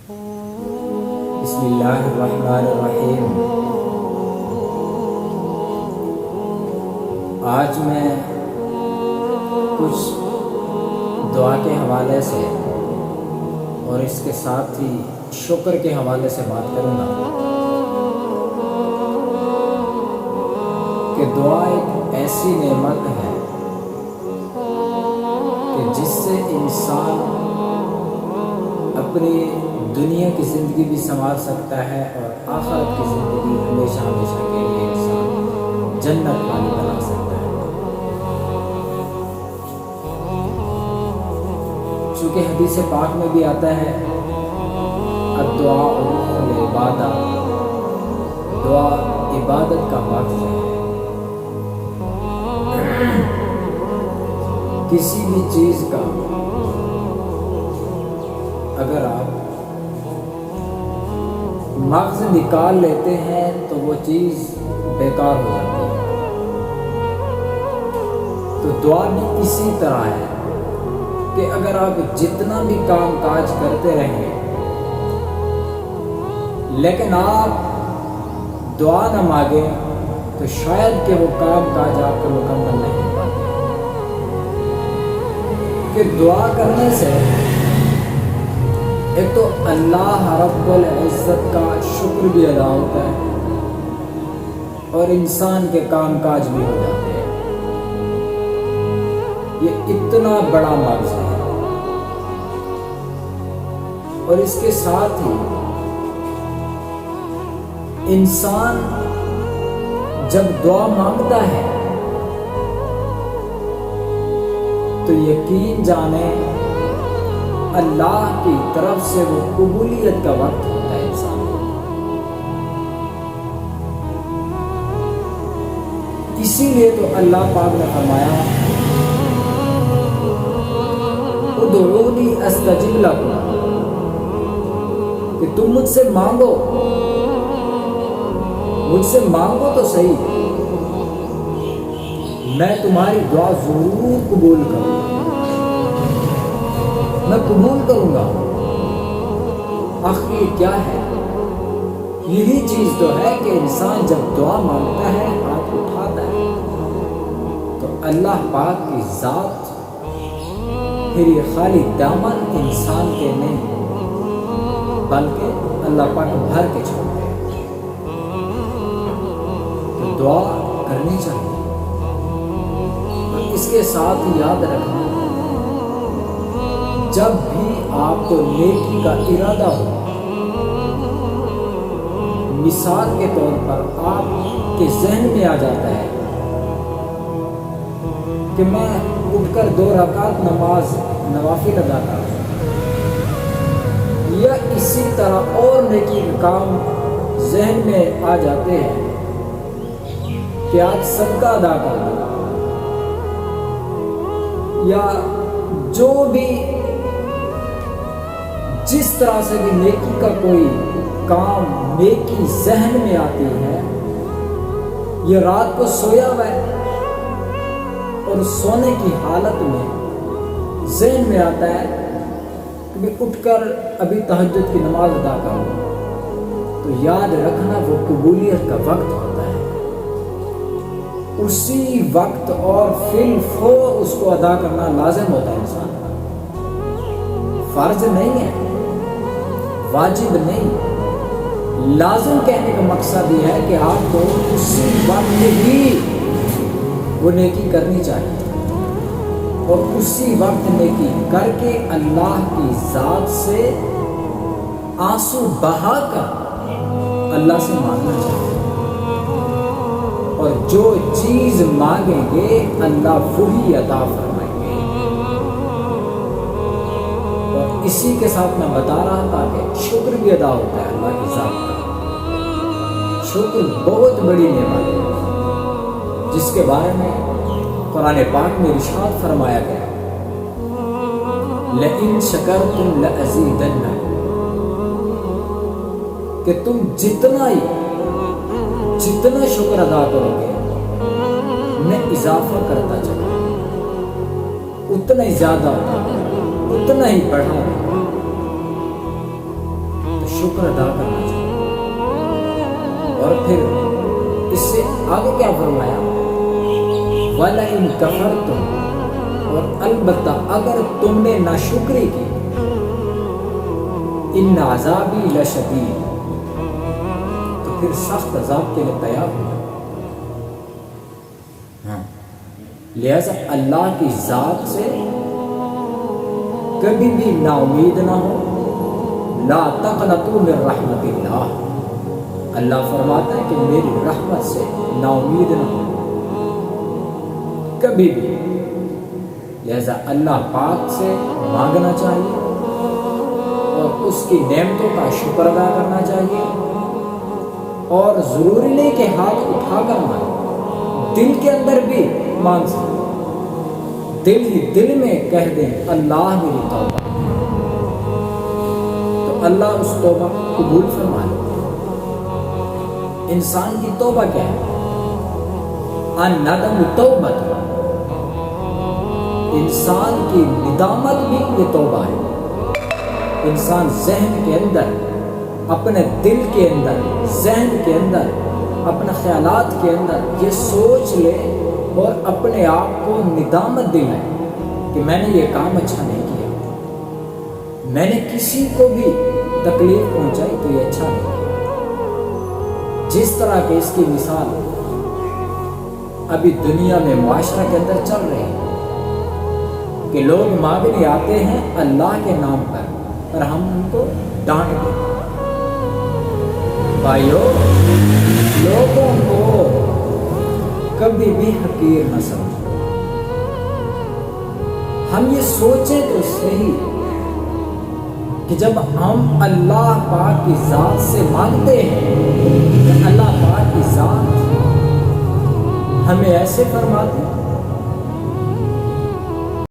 بسم اللہ الرحمن الرحیم۔ آج میں کچھ دعا کے حوالے سے اور اس کے ساتھ ہی شکر کے حوالے سے بات کروں گا کہ دعا ایک ایسی نعمت ہے کہ جس سے انسان اپنی دنیا کی زندگی بھی سنوار سکتا ہے اور آخرت کی زندگی ہمیشہ ہمیشہ کے لیے انسان جنت والی بنا سکتا ہے۔ چونکہ حدیث پاک میں بھی آتا ہے الدعاء روح العبادہ، دعا عبادت کا وقت ہے۔ کسی بھی چیز کا اگر آپ مغز نکال لیتے ہیں تو وہ چیز بیکار ہو جاتی ہے۔ تو دعا بھی اسی طرح ہے کہ اگر آپ جتنا بھی کام کاج کرتے رہیں لیکن آپ دعا نہ مانگیں تو شاید کہ وہ کام کاج آپ کو مکمل نہیں ہو پاتے۔ کہ دعا کرنے سے ایک تو اللہ رب العزت کا شکر بھی ادا ہوتا ہے اور انسان کے کام کاج بھی ہو جاتے ہیں۔ یہ اتنا بڑا مغز ہے اور اس کے ساتھ ہی انسان جب دعا مانگتا ہے تو یقین جانے اللہ کی طرف سے وہ قبولیت کا وقت ہوتا ہے انسان کو۔ اسی لیے تو اللہ پاک نے فرمایا ادعونی استجب لکم، کہ تم مجھ سے مانگو، مجھ سے مانگو تو صحیح، میں تمہاری دعا ضرور قبول کروں گا، میں قبول کروں گا۔ آخر یہ کیا ہے؟ یہی چیز تو ہے کہ انسان جب دعا مانگتا ہے، ہاتھ اٹھاتا ہے تو اللہ پاک کی ذات پھر یہ خالی دامن انسان کے نہیں بلکہ اللہ پاک بھر کے چھوڑتے ہیں۔ تو دعا کرنی چاہیے اور اس کے ساتھ ہی یاد رکھنا جب بھی آپ کو نیکی کا ارادہ ہو، مثال کے طور پر آپ کے ذہن میں آ جاتا ہے کہ میں اٹھ کر 2 رکعت نماز نوافل ادا کروں، یا اسی طرح اور نیکی کے کام ذہن میں آ جاتے ہیں کہ آج صدقہ ادا کر دوں، یا جو بھی جس طرح سے بھی نیکی کا کوئی کام نیکی ذہن میں آتی ہے، یہ رات کو سویا ہوا ہے اور سونے کی حالت میں ذہن میں آتا ہے کہ اٹھ کر ابھی تہجد کی نماز ادا کروں، تو یاد رکھنا وہ قبولیت کا وقت ہوتا ہے۔ اسی وقت اور فی الفور اس کو ادا کرنا لازم ہوتا ہے انسان کا، فرض نہیں ہے، واجب نہیں، لازم کہنے کا مقصد یہ ہے کہ آپ کو اسی وقت ہی وہ نیکی کرنی چاہیے اور اسی وقت نیکی کر کے اللہ کی ذات سے آنسو بہا کر اللہ سے مانگنا چاہیے، اور جو چیز مانگیں گے اللہ وہی عطا فرمائیں گے۔ اور اسی کے ساتھ میں بتا رہا تھا کہ شکر بھی ادا ہوتا ہے اللہ کی ذات کا۔ شکر بہت بڑی نعمت ہے جس کے بارے میں قرآن پاک میں ارشاد فرمایا گیا لئن شکرتم لأزیدنکم، کہ تم جتنا شکر ادا کرو گے میں اضافہ کرتا چلا، اتنا ہی زیادہ ہوگا، اتنا ہی بڑھا ہوگا۔ شکر ادا کرنا چاہیے. اور پھر اس سے آگے کیا فرمایا؟ وَلَئِن كَفَرْتُمْ، اور البتہ اگر تم نے ناشکری کی، ان عذابی لشدید، تو پھر سخت عذاب کے لیے تیار ہو. لہذا اللہ کی ذات سے کبھی بھی نا امید نہ ہو. لا تقنطوا من رحمت اللہ، اللہ فرماتا ہے کہ میری رحمت سے نا امید نہ ہو کبھی بھی. لہذا اللہ پاک سے مانگنا چاہیے اور اس کی نعمتوں کا شکر ادا کرنا چاہیے. اور ضروری نہیں کہ ہاتھ اٹھا کر مانگے، دل کے اندر بھی مانگ سکتے، دل ہی دل میں کہہ دیں اللہ میری توبہ، تو اللہ اس توبہ قبول فرما لے. انسان کی توبہ کیا ہے؟ الندم توبۃ، انسان کی ندامت بھی یہ توبہ ہے. انسان ذہن کے اندر، اپنے دل کے اندر، ذہن کے اندر، اپنے خیالات کے اندر یہ سوچ لے اور اپنے آپ کو ندامت دلائے کہ میں نے یہ کام اچھا نہیں کیا، میں نے کسی کو بھی تکلیف پہنچائی تو یہ اچھا نہیں کیا. جس طرح کہ اس کی مثال ابھی دنیا میں معاشرہ کے اندر چل رہی ہے کہ لوگ مانگنے آتے ہیں اللہ کے نام پر اور ہم ان کو ڈانٹ دیں. بھائیو، لوگوں کو کبھی بھی حقیر نہ سمجھو. ہم یہ سوچیں تو صحیح کہ جب ہم اللہ پاک کی ذات سے مانگتے ہیں کہ اللہ پاک کی ذات ہمیں ایسے فرماتے ہیں